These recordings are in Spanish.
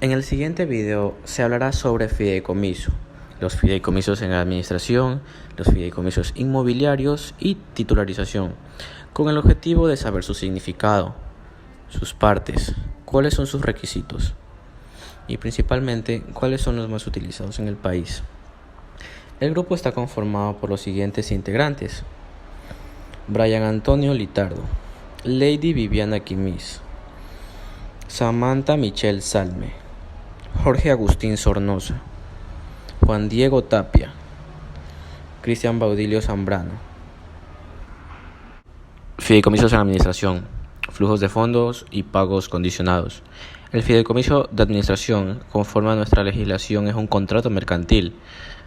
En el siguiente video se hablará sobre fideicomiso, los fideicomisos en administración, los fideicomisos inmobiliarios y titularización, con el objetivo de saber su significado, sus partes, cuáles son sus requisitos y principalmente cuáles son los más utilizados en el país. El grupo está conformado por los siguientes integrantes: Brian Antonio Litardo, Lady Viviana Quimis, Samantha Michelle Salme, Jorge Agustín Sornosa, Juan Diego Tapia, Cristian Baudilio Zambrano. Fideicomisos en administración, flujos de fondos y pagos condicionados. El fideicomiso de administración, conforme a nuestra legislación, es un contrato mercantil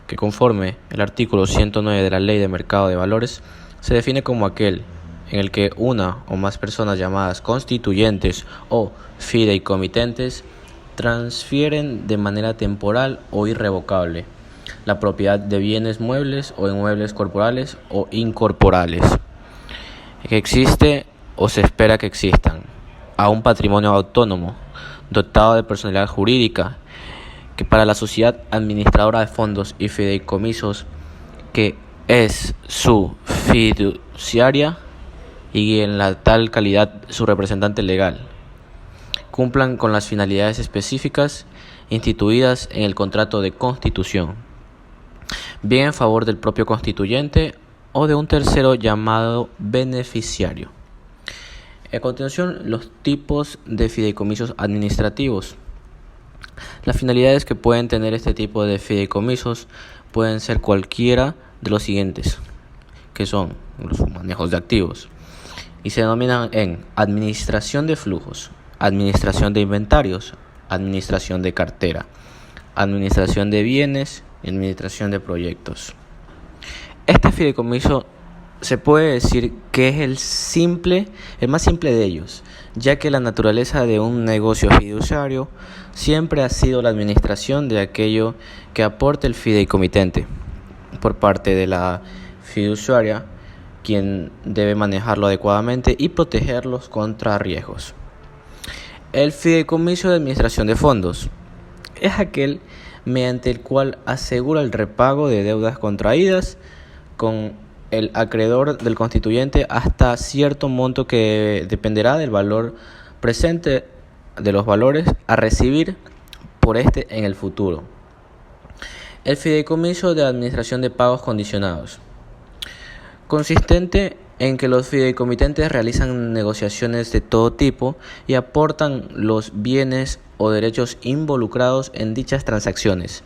que, conforme el artículo 109 de la Ley de Mercado de Valores, se define como aquel en el que una o más personas llamadas constituyentes o fideicomitentes transfieren de manera temporal o irrevocable la propiedad de bienes muebles o inmuebles corporales o incorporales que existe o se espera que existan a un patrimonio autónomo dotado de personalidad jurídica que para la sociedad administradora de fondos y fideicomisos que es su fiduciaria y en la tal calidad su representante legal, cumplan con las finalidades específicas instituidas en el contrato de constitución, bien en favor del propio constituyente o de un tercero llamado beneficiario. A continuación, los tipos de fideicomisos administrativos. Las finalidades que pueden tener este tipo de fideicomisos pueden ser cualquiera de los siguientes, que son los manejos de activos, y se denominan en administración de flujos, administración de inventarios, administración de cartera, administración de bienes y administración de proyectos. Este fideicomiso se puede decir que es el más simple de ellos, ya que la naturaleza de un negocio fiduciario siempre ha sido la administración de aquello que aporte el fideicomitente por parte de la fiduciaria, quien debe manejarlo adecuadamente y protegerlos contra riesgos. El fideicomiso de administración de fondos es aquel mediante el cual asegura el repago de deudas contraídas con el acreedor del constituyente hasta cierto monto que dependerá del valor presente de los valores a recibir por este en el futuro. El fideicomiso de administración de pagos condicionados, consistente en que los fideicomitentes realizan negociaciones de todo tipo y aportan los bienes o derechos involucrados en dichas transacciones,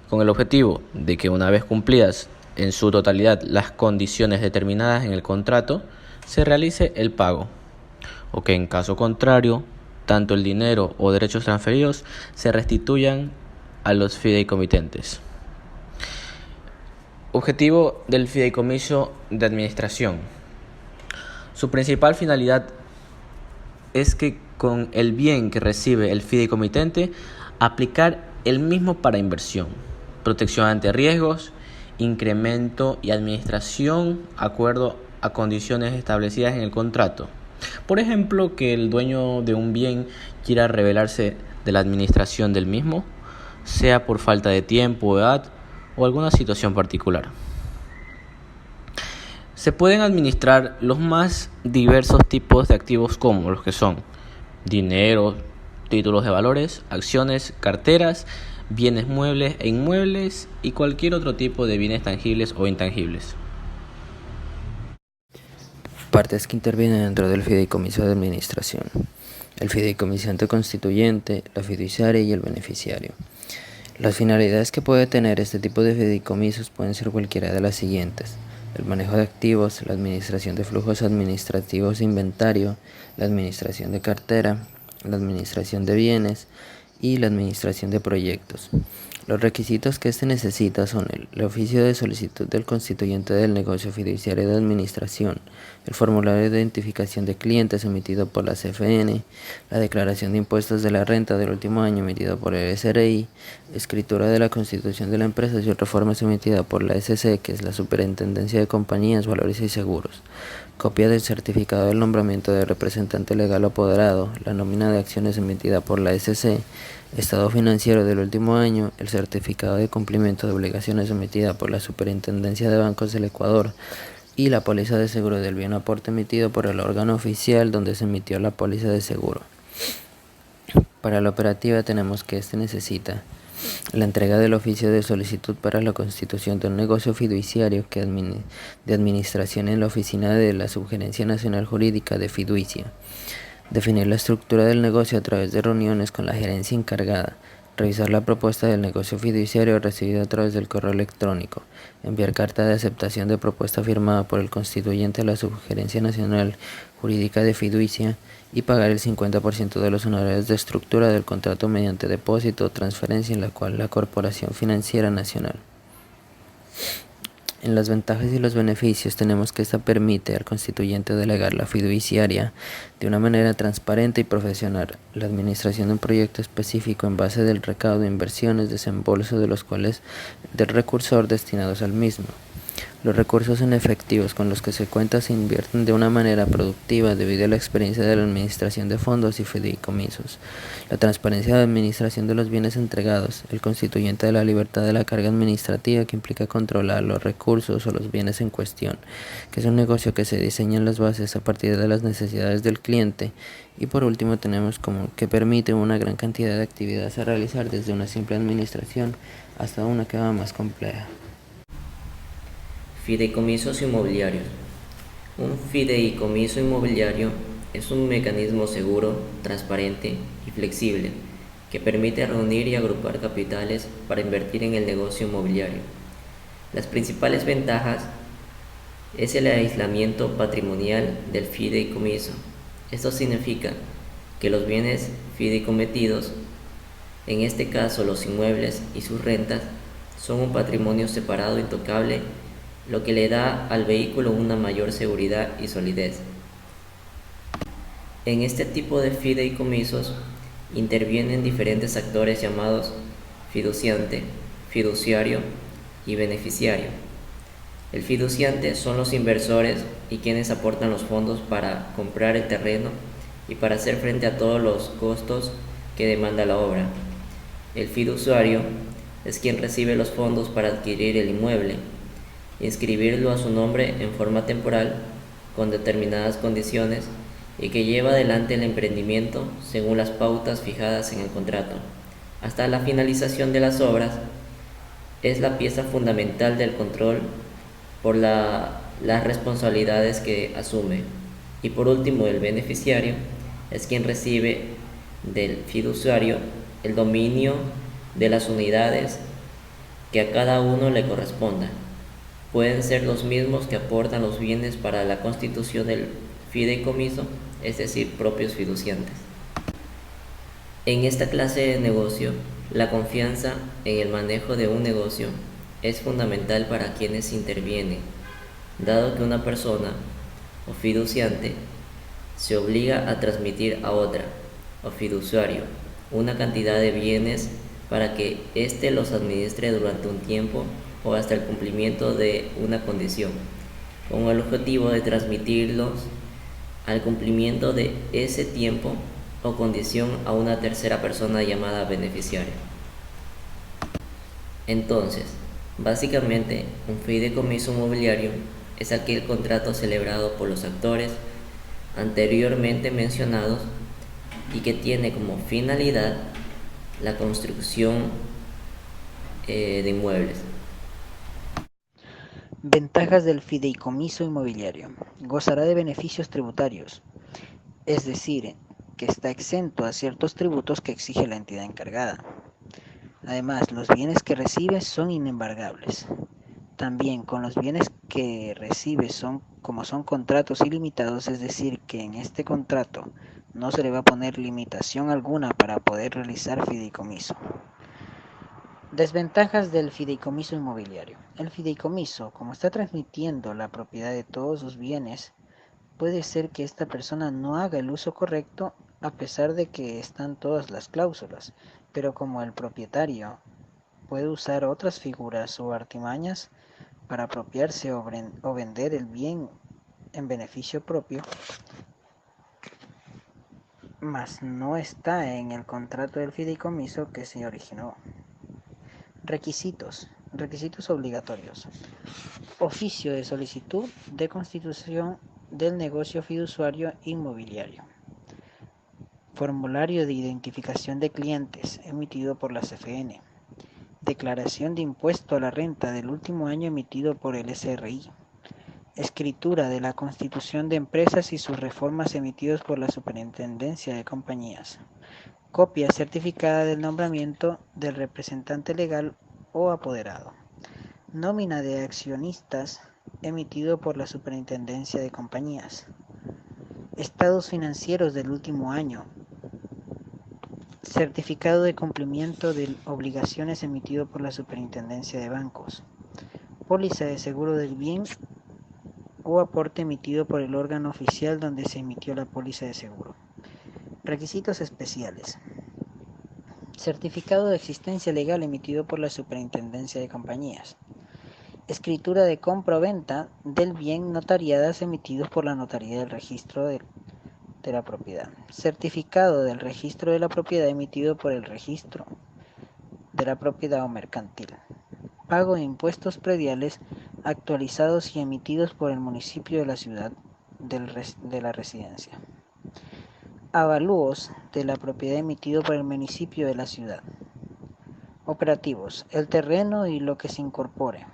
con el objetivo de que una vez cumplidas en su totalidad las condiciones determinadas en el contrato, se realice el pago, o que en caso contrario, tanto el dinero o derechos transferidos se restituyan a los fideicomitentes. Objetivo del fideicomiso de administración. Su principal finalidad es que con el bien que recibe el fideicomitente, aplicar el mismo para inversión, protección ante riesgos, incremento y administración acuerdo a condiciones establecidas en el contrato. Por ejemplo, que el dueño de un bien quiera revelarse de la administración del mismo, sea por falta de tiempo, edad o alguna situación particular. Se pueden administrar los más diversos tipos de activos como los que son dinero, títulos de valores, acciones, carteras, bienes muebles e inmuebles y cualquier otro tipo de bienes tangibles o intangibles. Partes que intervienen dentro del fideicomiso de administración: el fideicomisante constituyente, la fiduciaria y el beneficiario. Las finalidades que puede tener este tipo de fideicomisos pueden ser cualquiera de las siguientes: el manejo de activos, la administración de flujos administrativos de inventario, la administración de cartera, la administración de bienes y la administración de proyectos. Los requisitos que necesita son el oficio de solicitud del constituyente del negocio fiduciario de administración, el formulario de identificación de clientes emitido por la CFN, la declaración de impuestos de la renta del último año emitido por el SRI, escritura de la constitución de la empresa y otras formas emitida por la SC, que es la Superintendencia de Compañías, Valores y Seguros, copia del certificado del nombramiento de representante legal apoderado, la nómina de acciones emitida por la SC estado financiero del último año, el certificado de cumplimiento de obligaciones emitida por la Superintendencia de Bancos del Ecuador y la póliza de seguro del bien aporte emitido por el órgano oficial donde se emitió la póliza de seguro. Para la operativa tenemos que necesita la entrega del oficio de solicitud para la constitución de un negocio fiduciario de administración en la oficina de la Subgerencia Nacional Jurídica de Fiducia. Definir la estructura del negocio a través de reuniones con la gerencia encargada. Revisar la propuesta del negocio fiduciario recibida a través del correo electrónico. Enviar carta de aceptación de propuesta firmada por el constituyente de la Subgerencia Nacional Jurídica de Fiducia y pagar el 50% de los honorarios de estructura del contrato mediante depósito o transferencia en la cual la Corporación Financiera Nacional. En las ventajas y los beneficios tenemos que esta permite al constituyente delegar la fiduciaria de una manera transparente y profesional, la administración de un proyecto específico en base del recaudo de inversiones, desembolso de los cuales del recursor destinados al mismo. Los recursos en efectivos con los que se cuenta se invierten de una manera productiva debido a la experiencia de la administración de fondos y fideicomisos, la transparencia de administración de los bienes entregados, el constituyente de la libertad de la carga administrativa que implica controlar los recursos o los bienes en cuestión, que es un negocio que se diseña en las bases a partir de las necesidades del cliente, y por último tenemos como que permite una gran cantidad de actividades a realizar desde una simple administración hasta una que va más compleja. Fideicomisos inmobiliarios. Un fideicomiso inmobiliario es un mecanismo seguro, transparente y flexible que permite reunir y agrupar capitales para invertir en el negocio inmobiliario. Las principales ventajas es el aislamiento patrimonial del fideicomiso. Esto significa que los bienes fideicometidos, en este caso los inmuebles y sus rentas, son un patrimonio separado e intocable, lo que le da al vehículo una mayor seguridad y solidez. En este tipo de fideicomisos intervienen diferentes actores llamados fiduciante, fiduciario y beneficiario. El fiduciante son los inversores y quienes aportan los fondos para comprar el terreno y para hacer frente a todos los costos que demanda la obra. El fiduciario es quien recibe los fondos para adquirir el inmueble, inscribirlo a su nombre en forma temporal con determinadas condiciones y que lleva adelante el emprendimiento según las pautas fijadas en el contrato. Hasta la finalización de las obras, es la pieza fundamental del control por las responsabilidades que asume. Y por último, el beneficiario es quien recibe del fiduciario el dominio de las unidades que a cada uno le corresponda. Pueden ser los mismos que aportan los bienes para la constitución del fideicomiso, es decir, propios fiduciantes. En esta clase de negocio, la confianza en el manejo de un negocio es fundamental para quienes intervienen, dado que una persona o fiduciante se obliga a transmitir a otra o fiduciario una cantidad de bienes para que éste los administre durante un tiempo o hasta el cumplimiento de una condición, con el objetivo de transmitirlos al cumplimiento de ese tiempo o condición a una tercera persona llamada beneficiario. Entonces, básicamente, un fideicomiso inmobiliario es aquel contrato celebrado por los actores anteriormente mencionados y que tiene como finalidad la construcción de inmuebles. Ventajas del fideicomiso inmobiliario. Gozará de beneficios tributarios, es decir, que está exento a ciertos tributos que exige la entidad encargada. Además, los bienes que recibe son inembargables. También con los bienes que recibe son contratos ilimitados, es decir, que en este contrato no se le va a poner limitación alguna para poder realizar fideicomiso. Desventajas del fideicomiso inmobiliario. El fideicomiso, como está transmitiendo la propiedad de todos sus bienes, puede ser que esta persona no haga el uso correcto a pesar de que están todas las cláusulas, pero como el propietario puede usar otras figuras o artimañas para apropiarse o vender el bien en beneficio propio, mas no está en el contrato del fideicomiso que se originó. Requisitos obligatorios. Oficio de solicitud de constitución del negocio fiduciario inmobiliario. Formulario de identificación de clientes emitido por la CFN. Declaración de impuesto a la renta del último año emitido por el SRI. Escritura de la constitución de empresas y sus reformas emitidos por la Superintendencia de Compañías. Copia certificada del nombramiento del representante legal o apoderado. Nómina de accionistas emitido por la Superintendencia de Compañías. Estados financieros del último año. Certificado de cumplimiento de obligaciones emitido por la Superintendencia de Bancos. Póliza de seguro del bien o aporte emitido por el órgano oficial donde se emitió la póliza de seguro. Requisitos especiales. Certificado de existencia legal emitido por la Superintendencia de Compañías. Escritura de compra o venta del bien notariadas emitidos por la Notaría del Registro de la Propiedad. Certificado del registro de la propiedad emitido por el Registro de la Propiedad o Mercantil. Pago de impuestos prediales actualizados y emitidos por el municipio de la ciudad de la residencia. Avalúos de la propiedad emitido por el municipio de la ciudad. Operativos: el terreno y lo que se incorpore.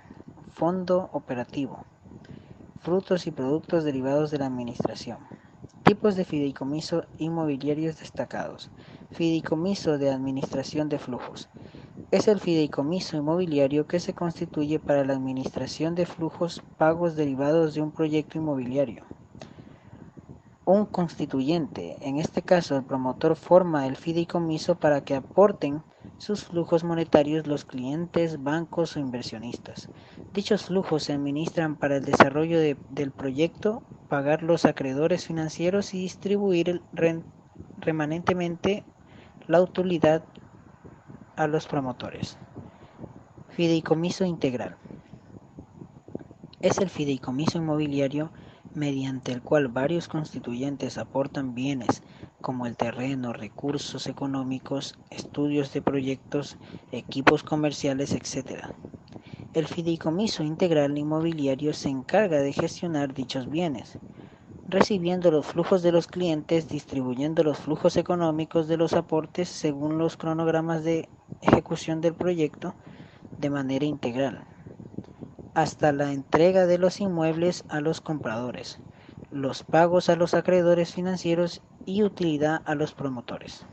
Fondo operativo. Frutos y productos derivados de la administración. Tipos de fideicomiso inmobiliarios destacados. Fideicomiso de administración de flujos. Es el fideicomiso inmobiliario que se constituye para la administración de flujos pagos derivados de un proyecto inmobiliario. Un constituyente, en este caso el promotor, forma el fideicomiso para que aporten sus flujos monetarios los clientes, bancos o inversionistas. Dichos flujos se administran para el desarrollo del proyecto, pagar los acreedores financieros y distribuir remanentemente la utilidad a los promotores. Fideicomiso integral. Es el fideicomiso inmobiliario mediante el cual varios constituyentes aportan bienes como el terreno, recursos económicos, estudios de proyectos, equipos comerciales, etc. El fideicomiso integral inmobiliario se encarga de gestionar dichos bienes, recibiendo los flujos de los clientes, distribuyendo los flujos económicos de los aportes según los cronogramas de ejecución del proyecto de manera integral, hasta la entrega de los inmuebles a los compradores, los pagos a los acreedores financieros y utilidad a los promotores.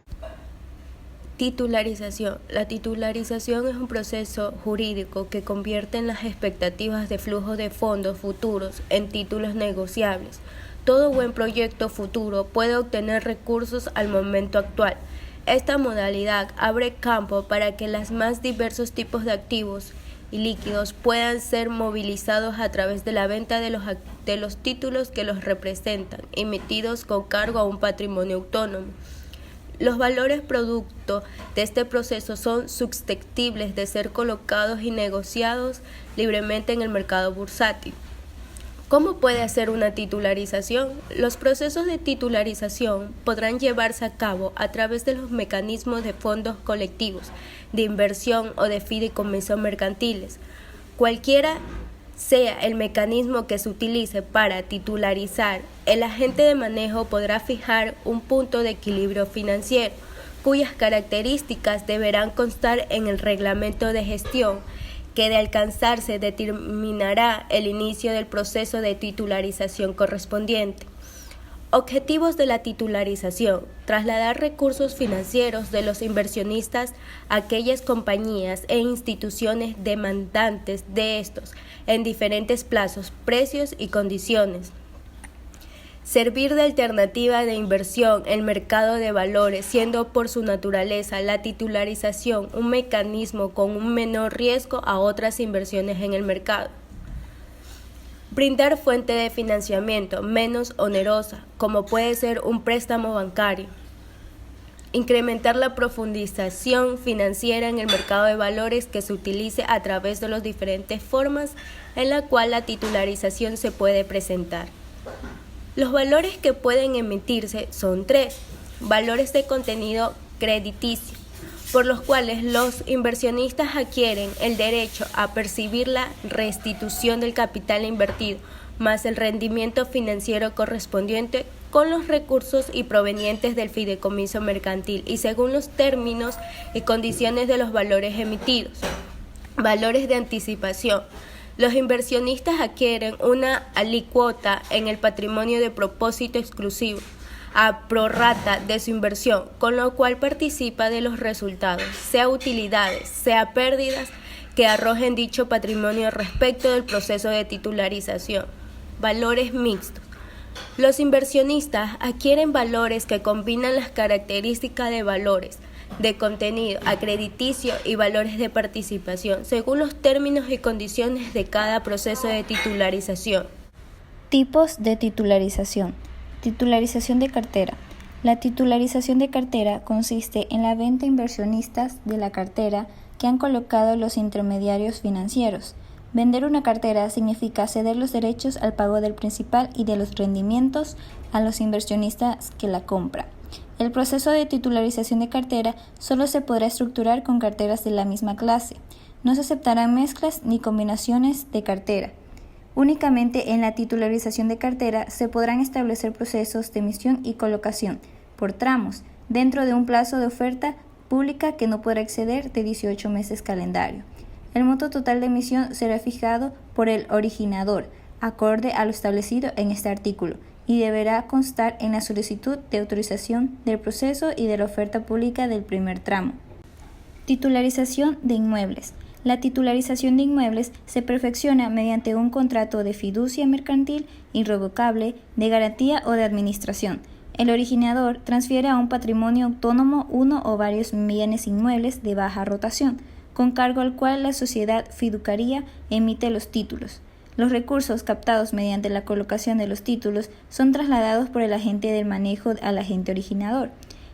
Titularización. La titularización es un proceso jurídico que convierte en las expectativas de flujo de fondos futuros en títulos negociables. Todo buen proyecto futuro puede obtener recursos al momento actual. Esta modalidad abre campo para que los más diversos tipos de activos y líquidos puedan ser movilizados a través de la venta de los títulos que los representan, emitidos con cargo a un patrimonio autónomo. Los valores producto de este proceso son susceptibles de ser colocados y negociados libremente en el mercado bursátil. ¿Cómo puede hacer una titularización? Los procesos de titularización podrán llevarse a cabo a través de los mecanismos de fondos colectivos, de inversión o de fideicomisos mercantiles. Cualquiera sea el mecanismo que se utilice para titularizar, el agente de manejo podrá fijar un punto de equilibrio financiero, cuyas características deberán constar en el reglamento de gestión, que de alcanzarse determinará el inicio del proceso de titularización correspondiente. Objetivos de la titularización: trasladar recursos financieros de los inversionistas a aquellas compañías e instituciones demandantes de estos en diferentes plazos, precios y condiciones. Servir de alternativa de inversión en el mercado de valores, siendo por su naturaleza la titularización un mecanismo con un menor riesgo a otras inversiones en el mercado. Brindar fuente de financiamiento menos onerosa, como puede ser un préstamo bancario. Incrementar la profundización financiera en el mercado de valores que se utilice a través de las diferentes formas en la cual la titularización se puede presentar. Los valores que pueden emitirse son tres: valores de contenido crediticio, por los cuales los inversionistas adquieren el derecho a percibir la restitución del capital invertido, más el rendimiento financiero correspondiente con los recursos y provenientes del fideicomiso mercantil y según los términos y condiciones de los valores emitidos. Valores de anticipación. Los inversionistas adquieren una alícuota en el patrimonio de propósito exclusivo a prorrata de su inversión, con lo cual participa de los resultados, sea utilidades, sea pérdidas que arrojen dicho patrimonio respecto del proceso de titularización. Valores mixtos. Los inversionistas adquieren valores que combinan las características de valores de contenido acrediticio y valores de participación, según los términos y condiciones de cada proceso de titularización. Tipos de titularización. Titularización de cartera. La titularización de cartera consiste en la venta a inversionistas de la cartera que han colocado los intermediarios financieros. Vender una cartera significa ceder los derechos al pago del principal y de los rendimientos a los inversionistas que la compran. El proceso de titularización de cartera solo se podrá estructurar con carteras de la misma clase. No se aceptarán mezclas ni combinaciones de cartera. Únicamente en la titularización de cartera se podrán establecer procesos de emisión y colocación por tramos dentro de un plazo de oferta pública que no podrá exceder de 18 meses calendario. El monto total de emisión será fijado por el originador, acorde a lo establecido en este artículo, y deberá constar en la solicitud de autorización del proceso y de la oferta pública del primer tramo. Titularización de inmuebles. La titularización de inmuebles se perfecciona mediante un contrato de fiducia mercantil irrevocable, de garantía o de administración. El originador transfiere a un patrimonio autónomo uno o varios bienes inmuebles de baja rotación, con cargo al cual la sociedad fiduciaria emite los títulos. Los recursos captados mediante la colocación de los títulos son trasladados por el agente del manejo al agente originador.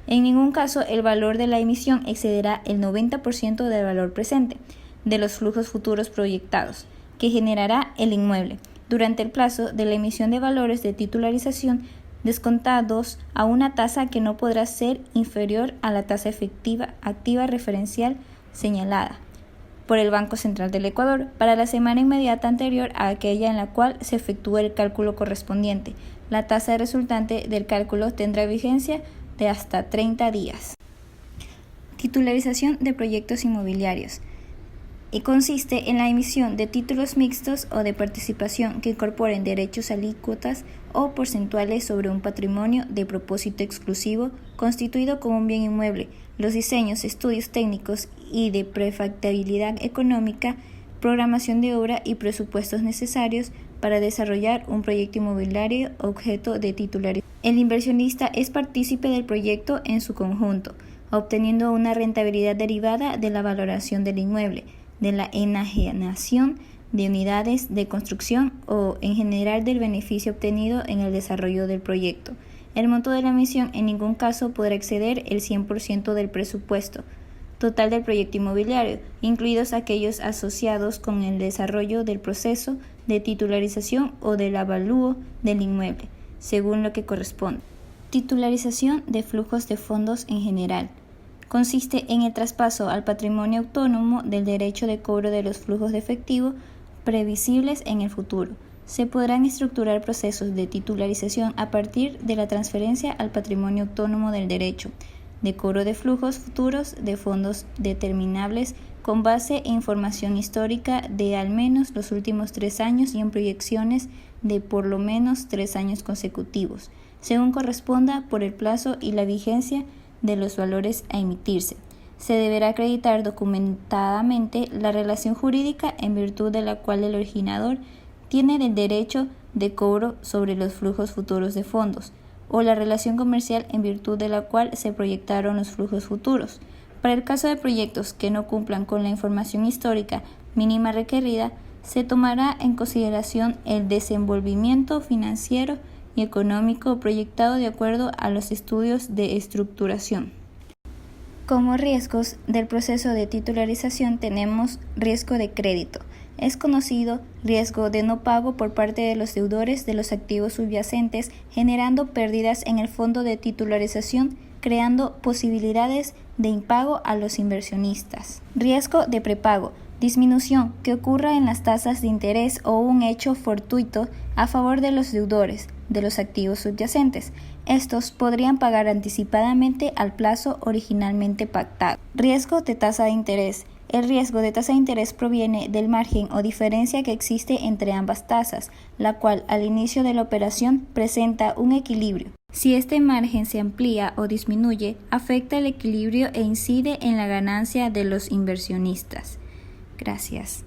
En ningún caso el valor de la emisión excederá el 90% del valor presente de los flujos futuros proyectados, que generará el inmueble, durante el plazo de la emisión de valores de titularización descontados a una tasa que no podrá ser inferior a la tasa efectiva activa referencial señalada por el Banco Central del Ecuador para la semana inmediata anterior a aquella en la cual se efectúe el cálculo correspondiente. La tasa resultante del cálculo tendrá vigencia de hasta 30 días. Titularización de proyectos inmobiliarios. Y consiste en la emisión de títulos mixtos o de participación que incorporen derechos alícuotas o porcentuales sobre un patrimonio de propósito exclusivo constituido como un bien inmueble. Los diseños, estudios técnicos y de prefactibilidad económica, programación de obra y presupuestos necesarios para desarrollar un proyecto inmobiliario objeto de titularización. El inversionista es partícipe del proyecto en su conjunto, obteniendo una rentabilidad derivada de la valoración del inmueble, de la enajenación de unidades de construcción o en general del beneficio obtenido en el desarrollo del proyecto. El monto de la emisión en ningún caso podrá exceder el 100% del presupuesto total del proyecto inmobiliario, incluidos aquellos asociados con el desarrollo del proceso de titularización o del avalúo del inmueble, según lo que corresponda. Titularización de flujos de fondos en general. Consiste en el traspaso al patrimonio autónomo del derecho de cobro de los flujos de efectivo previsibles en el futuro. Se podrán estructurar procesos de titularización a partir de la transferencia al patrimonio autónomo del derecho de cobro de flujos futuros de fondos determinables con base en información histórica de al menos los últimos 3 años y en proyecciones de por lo menos 3 años consecutivos, según corresponda por el plazo y la vigencia de los valores a emitirse. Se deberá acreditar documentadamente la relación jurídica en virtud de la cual el originador tiene el derecho de cobro sobre los flujos futuros de fondos, o la relación comercial en virtud de la cual se proyectaron los flujos futuros. Para el caso de proyectos que no cumplan con la información histórica mínima requerida, se tomará en consideración el desenvolvimiento financiero y económico proyectado de acuerdo a los estudios de estructuración. Como riesgos del proceso de titularización tenemos riesgo de crédito. Es conocido riesgo de no pago por parte de los deudores de los activos subyacentes, generando pérdidas en el fondo de titularización creando posibilidades de impago a los inversionistas. Riesgo de prepago. Disminución que ocurra en las tasas de interés o un hecho fortuito a favor de los deudores de los activos subyacentes. Estos podrían pagar anticipadamente al plazo originalmente pactado. Riesgo de tasa de interés. El riesgo de tasa de interés proviene del margen o diferencia que existe entre ambas tasas, la cual al inicio de la operación presenta un equilibrio. Si este margen se amplía o disminuye, afecta el equilibrio e incide en la ganancia de los inversionistas. Gracias.